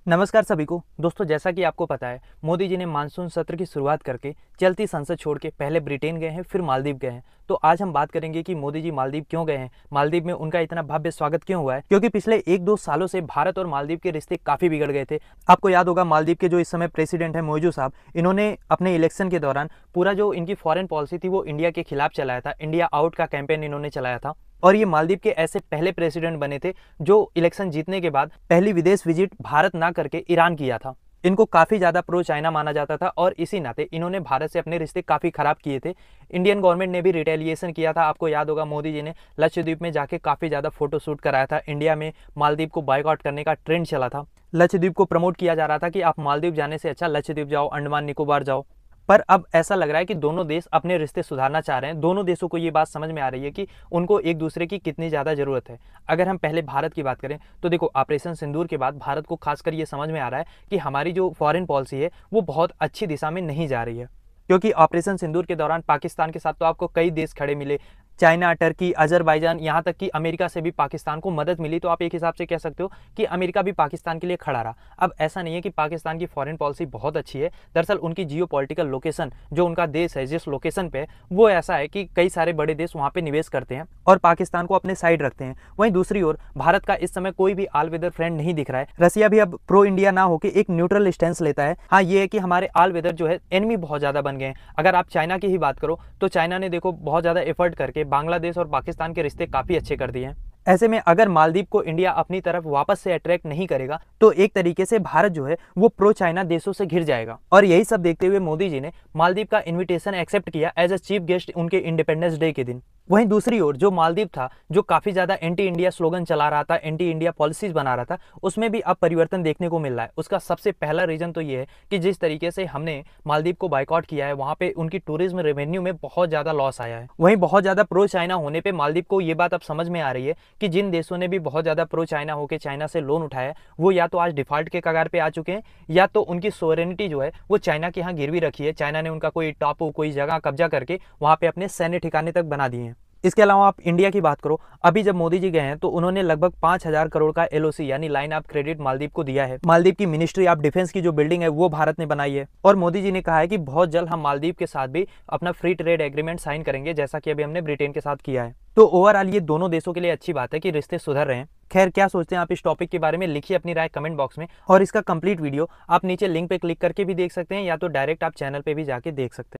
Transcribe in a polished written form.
नमस्कार सभी को दोस्तों। जैसा कि आपको पता है, मोदी जी ने मानसून सत्र की शुरुआत करके चलती संसद छोड़ के पहले ब्रिटेन गए हैं, फिर मालदीव गए हैं। तो आज हम बात करेंगे कि मोदी जी मालदीव क्यों गए हैं, मालदीव में उनका इतना भव्य स्वागत क्यों हुआ है। क्योंकि पिछले 1-2 सालों से भारत और मालदीव के रिश्ते काफी बिगड़ गए थे। आपको याद होगा, मालदीव के जो इस समय प्रेसिडेंट है मौजूद साहब, इन्होंने अपने इलेक्शन के दौरान पूरा जो इनकी फॉरेन पॉलिसी थी वो इंडिया के खिलाफ चलाया था। इंडिया आउट का कैंपेन इन्होंने चलाया था। और ये मालदीव के ऐसे पहले प्रेसिडेंट बने थे जो इलेक्शन जीतने के बाद पहली विदेश विजिट भारत ना करके ईरान किया था। इनको काफ़ी ज़्यादा प्रो चाइना माना जाता था और इसी नाते इन्होंने भारत से अपने रिश्ते काफ़ी ख़राब किए थे। इंडियन गवर्नमेंट ने भी रिटेलिएशन किया था। आपको याद होगा, मोदी जी ने लक्षद्वीप में जाके काफ़ी ज़्यादा फोटो शूट कराया था। इंडिया में मालदीव को बायकॉट करने का ट्रेंड चला था। लक्षद्वीप को प्रमोट किया जा रहा था कि आप मालदीव जाने से अच्छा लक्षद्वीप जाओ, अंडमान निकोबार जाओ। पर अब ऐसा लग रहा है कि दोनों देश अपने रिश्ते सुधारना चाह रहे हैं। दोनों देशों को ये बात समझ में आ रही है कि उनको एक दूसरे की कितनी ज़्यादा ज़रूरत है। अगर हम पहले भारत की बात करें तो देखो, ऑपरेशन सिंदूर के बाद भारत को खासकर ये समझ में आ रहा है कि हमारी जो फॉरेन पॉलिसी है वो बहुत अच्छी दिशा में नहीं जा रही है। क्योंकि ऑपरेशन सिंदूर के दौरान पाकिस्तान के साथ तो आपको कई देश खड़े मिले, चाइना, टर्की, अजरबैजान, यहाँ तक कि अमेरिका से भी पाकिस्तान को मदद मिली। तो आप एक हिसाब से कह सकते हो कि अमेरिका भी पाकिस्तान के लिए खड़ा रहा। अब ऐसा नहीं है कि पाकिस्तान की फॉरेन पॉलिसी बहुत अच्छी है। दरअसल उनकी जियोपॉलिटिकल लोकेशन, जो उनका देश है जिस लोकेशन पे, वो ऐसा है कि कई सारे बड़े देश वहाँ पे निवेश करते हैं और पाकिस्तान को अपने साइड रखते हैं। वहीं दूसरी ओर भारत का इस समय कोई भी ऑल वेदर फ्रेंड नहीं दिख रहा है। रसिया भी अब प्रो इंडिया ना होकर एक न्यूट्रल स्टैंस लेता है। हाँ, ये है कि हमारे ऑल वेदर जो है एनिमी बहुत ज़्यादा बन गए हैं। अगर आप चाइना की ही बात करो तो चाइना ने देखो बहुत ज़्यादा एफर्ट करके बांग्लादेश और पाकिस्तान के रिश्ते काफ़ी अच्छे कर दिए हैं। ऐसे में अगर मालदीव को इंडिया अपनी तरफ वापस से अट्रैक्ट नहीं करेगा तो एक तरीके से भारत जो है वो प्रो चाइना देशों से घिर जाएगा। और यही सब देखते हुए मोदी जी ने मालदीव का इनविटेशन एक्सेप्ट किया एज अ चीफ गेस्ट उनके इंडिपेंडेंस डे के दिन। वहीं दूसरी ओर जो मालदीव था, जो काफ़ी ज़्यादा एंटी इंडिया स्लोगन चला रहा था, एंटी इंडिया पॉलिसीज बना रहा था, उसमें भी अब परिवर्तन देखने को मिल रहा है। उसका सबसे पहला रीज़न तो ये है कि जिस तरीके से हमने मालदीव को बायकॉट किया है, वहाँ पे उनकी टूरिज्म रेवेन्यू में बहुत ज़्यादा लॉस आया है। वहीं बहुत ज़्यादा प्रो चाइना होने पर मालदीव को ये बात अब समझ में आ रही है कि जिन देशों ने भी बहुत ज़्यादा प्रो चाइना होकर चाइना से लोन उठाया, वो या तो आज डिफॉल्ट के कगार पे आ चुके हैं या तो उनकी सोवरेनिटी जो है वो चाइना के यहाँ गिरवी रखी है। चाइना ने उनका कोई टापू, कोई जगह कब्जा करके वहाँ पे अपने सैन्य ठिकाने तक बना दिए हैं। इसके अलावा आप इंडिया की बात करो, अभी जब मोदी जी गए हैं तो उन्होंने लगभग 5,000 करोड़ का एलओसी यानी लाइन ऑफ क्रेडिट मालदीव को दिया है। मालदीव की मिनिस्ट्री ऑफ डिफेंस की जो बिल्डिंग है वो भारत ने बनाई है। और मोदी जी ने कहा है कि बहुत जल्द हम मालदीव के साथ भी अपना फ्री ट्रेड एग्रीमेंट साइन करेंगे, जैसा कि अभी हमने ब्रिटेन के साथ किया है। तो ओवरऑल ये दोनों देशों के लिए अच्छी बात है कि रिश्ते सुधर रहे हैं। खैर, क्या सोचते हैं आप इस टॉपिक के बारे में, लिखिए अपनी राय कमेंट बॉक्स में। और इसका कंप्लीट वीडियो आप नीचे लिंक पे क्लिक करके भी देख सकते हैं या तो डायरेक्ट आप चैनल पे भी जाके देख सकते हैं।